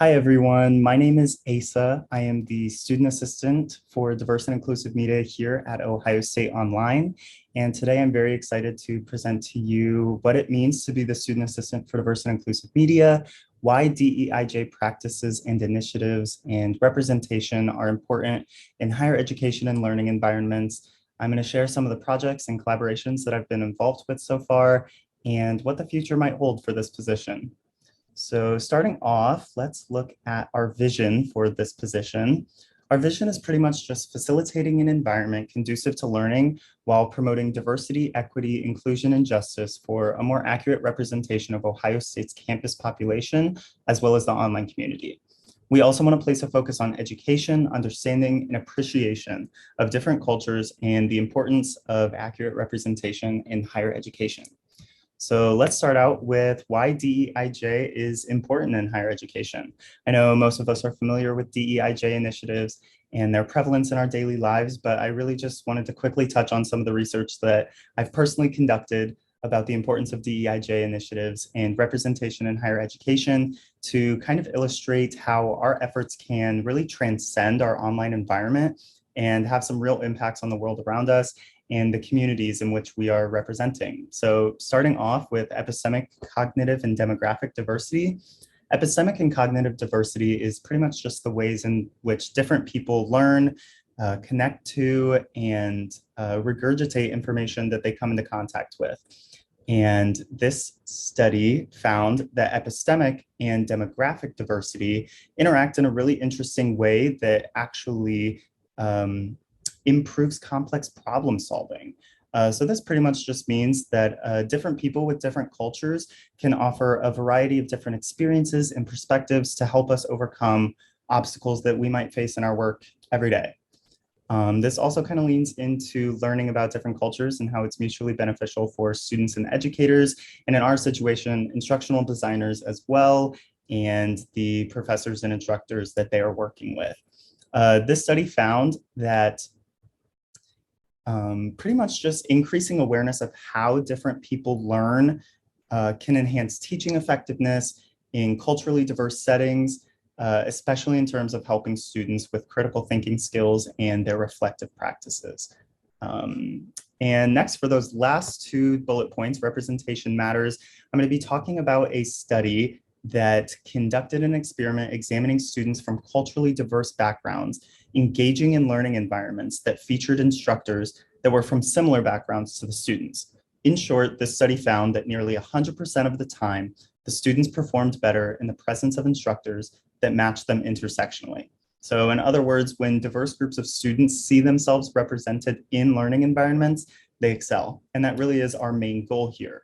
Hi, everyone. My name is Asa. I am the student assistant for diverse and inclusive media here at Ohio State Online. And today I'm very excited to present to you what it means to be the student assistant for diverse and inclusive media, why DEIJ practices and initiatives and representation are important in higher education and learning environments. I'm going to share some of the projects and collaborations that I've been involved with so far and what the future might hold for this position. So starting off, let's look at our vision for this position. Our vision is pretty much just facilitating an environment conducive to learning while promoting diversity, equity, inclusion, and justice for a more accurate representation of Ohio State's campus population, as well as the online community. We also want to place a focus on education, understanding, and appreciation of different cultures and the importance of accurate representation in higher education. So let's start out with why DEIJ is important in higher education. I know most of us are familiar with DEIJ initiatives and their prevalence in our daily lives, but I really just wanted to quickly touch on some of the research that I've personally conducted about the importance of DEIJ initiatives and representation in higher education to kind of illustrate how our efforts can really transcend our online environment and have some real impacts on the world around us and the communities in which we are representing. So starting off with epistemic, cognitive, and demographic diversity. Epistemic and cognitive diversity is pretty much just the ways in which different people learn, connect to, and regurgitate information that they come into contact with. And this study found that epistemic and demographic diversity interact in a really interesting way that actually improves complex problem solving. So this pretty much just means that different people with different cultures can offer a variety of different experiences and perspectives to help us overcome obstacles that we might face in our work every day. This also kind of leans into learning about different cultures and how it's mutually beneficial for students and educators, and in our situation, instructional designers as well, and the professors and instructors that they are working with. This study found that pretty much just increasing awareness of how different people learn can enhance teaching effectiveness in culturally diverse settings, especially in terms of helping students with critical thinking skills and their reflective practices. And next, for those last two bullet points, representation matters, I'm going to be talking about a study that conducted an experiment examining students from culturally diverse backgrounds, engaging in learning environments that featured instructors that were from similar backgrounds to the students. In short, this study found that nearly 100% of the time, the students performed better in the presence of instructors that matched them intersectionally. So in other words, when diverse groups of students see themselves represented in learning environments, they excel. And that really is our main goal here.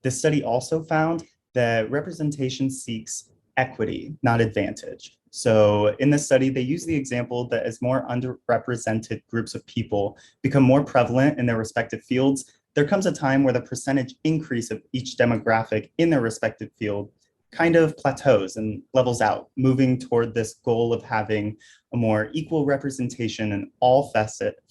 This study also found that representation seeks equity, not advantage. So in this study, they use the example that as more underrepresented groups of people become more prevalent in their respective fields, there comes a time where the percentage increase of each demographic in their respective field kind of plateaus and levels out, moving toward this goal of having a more equal representation in all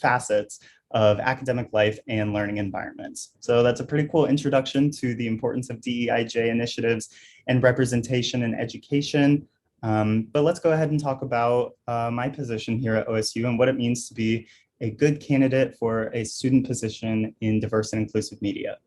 facets of academic life and learning environments. So that's a pretty cool introduction to the importance of DEIJ initiatives and representation in education. But let's go ahead and talk about my position here at OSU and what it means to be a good candidate for a student position in diverse and inclusive media.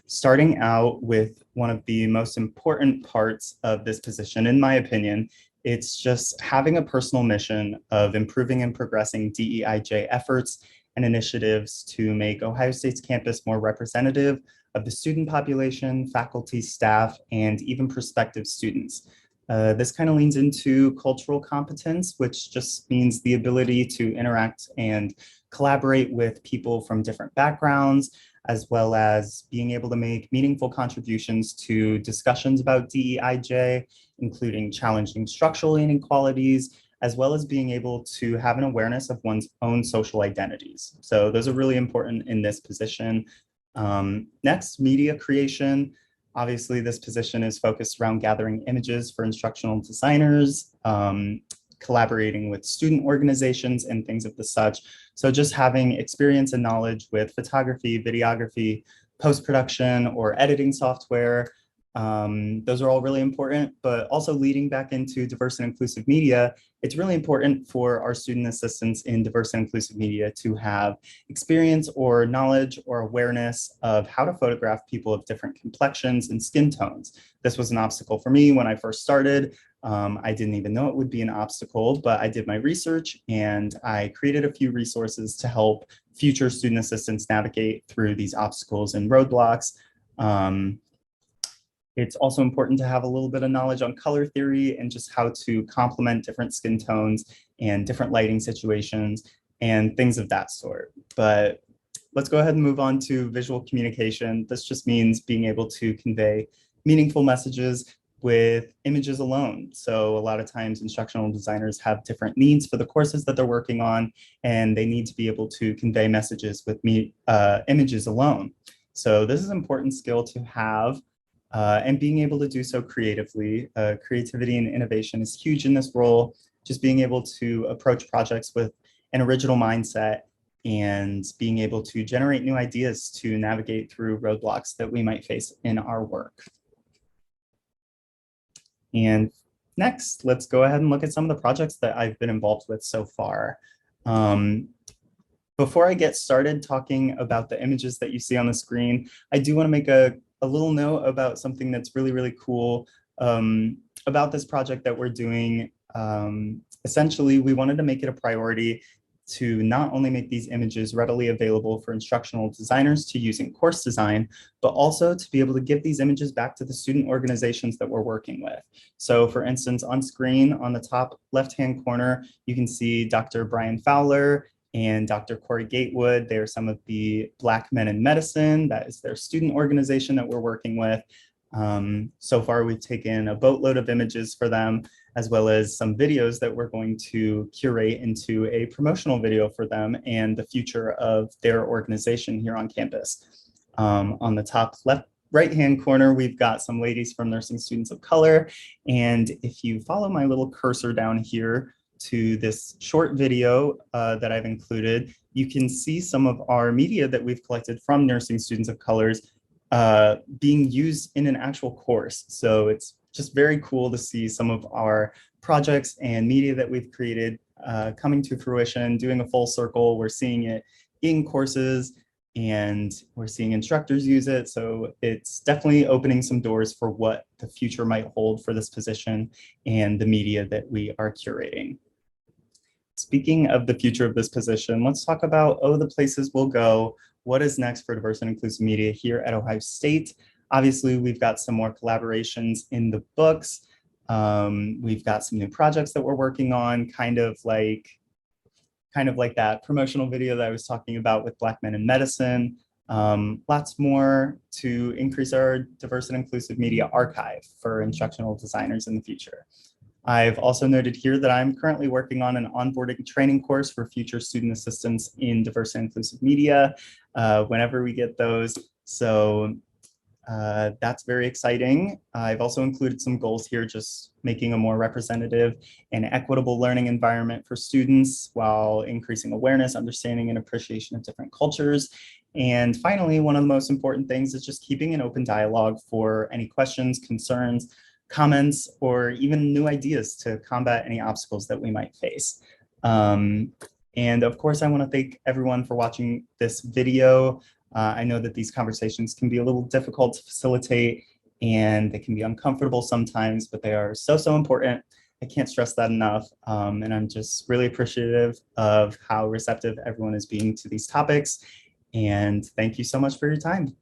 Starting out with one of the most important parts of this position, in my opinion, it's just having a personal mission of improving and progressing DEIJ efforts and initiatives to make Ohio State's campus more representative of the student population, faculty, staff, and even prospective students. This kind of leans into cultural competence, which just means the ability to interact and collaborate with people from different backgrounds, as well as being able to make meaningful contributions to discussions about DEIJ, including challenging structural inequalities, as well as being able to have an awareness of one's own social identities. So those are really important in this position. Next, media creation. Obviously, this position is focused around gathering images for instructional designers, collaborating with student organizations and things of the such. So just having experience and knowledge with photography, videography, post-production, or editing software, Those are all really important, but also leading back into diverse and inclusive media, it's really important for our student assistants in diverse and inclusive media to have experience or knowledge or awareness of how to photograph people of different complexions and skin tones. This was an obstacle for me when I first started. I didn't even know it would be an obstacle, but I did my research and I created a few resources to help future student assistants navigate through these obstacles and roadblocks. It's also important to have a little bit of knowledge on color theory and just how to complement different skin tones and different lighting situations and things of that sort. But let's go ahead and move on to visual communication. This just means being able to convey meaningful messages with images alone. So a lot of times instructional designers have different needs for the courses that they're working on, and they need to be able to convey messages with images alone. So this is an important skill to have. And being able to do so creatively. Creativity and innovation is huge in this role. Just being able to approach projects with an original mindset and being able to generate new ideas to navigate through roadblocks that we might face in our work. And next, let's go ahead and look at some of the projects that I've been involved with so far. Before I get started talking about the images that you see on the screen, I do want to make a little note about something that's really, really cool about this project that we're doing. Essentially, we wanted to make it a priority to not only make these images readily available for instructional designers to use in course design, but also to be able to give these images back to the student organizations that we're working with. So for instance, on screen, on the top left-hand corner, you can see Dr. Brian Fowler and Dr. Corey Gatewood. They are some of the Black Men in Medicine. That is their student organization that we're working with. So far, we've taken a boatload of images for them, as well as some videos that we're going to curate into a promotional video for them and the future of their organization here on campus. On the top right-hand corner, we've got some ladies from Nursing Students of Color. And if you follow my little cursor down here to this short video that I've included, you can see some of our media that we've collected from Nursing Students of Colors being used in an actual course. So it's just very cool to see some of our projects and media that we've created coming to fruition, doing a full circle. We're seeing it in courses and we're seeing instructors use it. So it's definitely opening some doors for what the future might hold for this position and the media that we are curating. Speaking of the future of this position, let's talk about, the places we'll go. What is next for diverse and inclusive media here at Ohio State? Obviously, we've got some more collaborations in the books. We've got some new projects that we're working on, kind of like that promotional video that I was talking about with Black Men in Medicine. Lots more to increase our diverse and inclusive media archive for instructional designers in the future. I've also noted here that I'm currently working on an onboarding training course for future student assistants in diverse and inclusive media whenever we get those. So that's very exciting. I've also included some goals here, just making a more representative and equitable learning environment for students while increasing awareness, understanding, and appreciation of different cultures. And finally, one of the most important things is just keeping an open dialogue for any questions, concerns, comments, or even new ideas to combat any obstacles that we might face. And of course, I want to thank everyone for watching this video. I know that these conversations can be a little difficult to facilitate and they can be uncomfortable sometimes, but they are so, so important. I can't stress that enough. And I'm just really appreciative of how receptive everyone is being to these topics. And thank you so much for your time.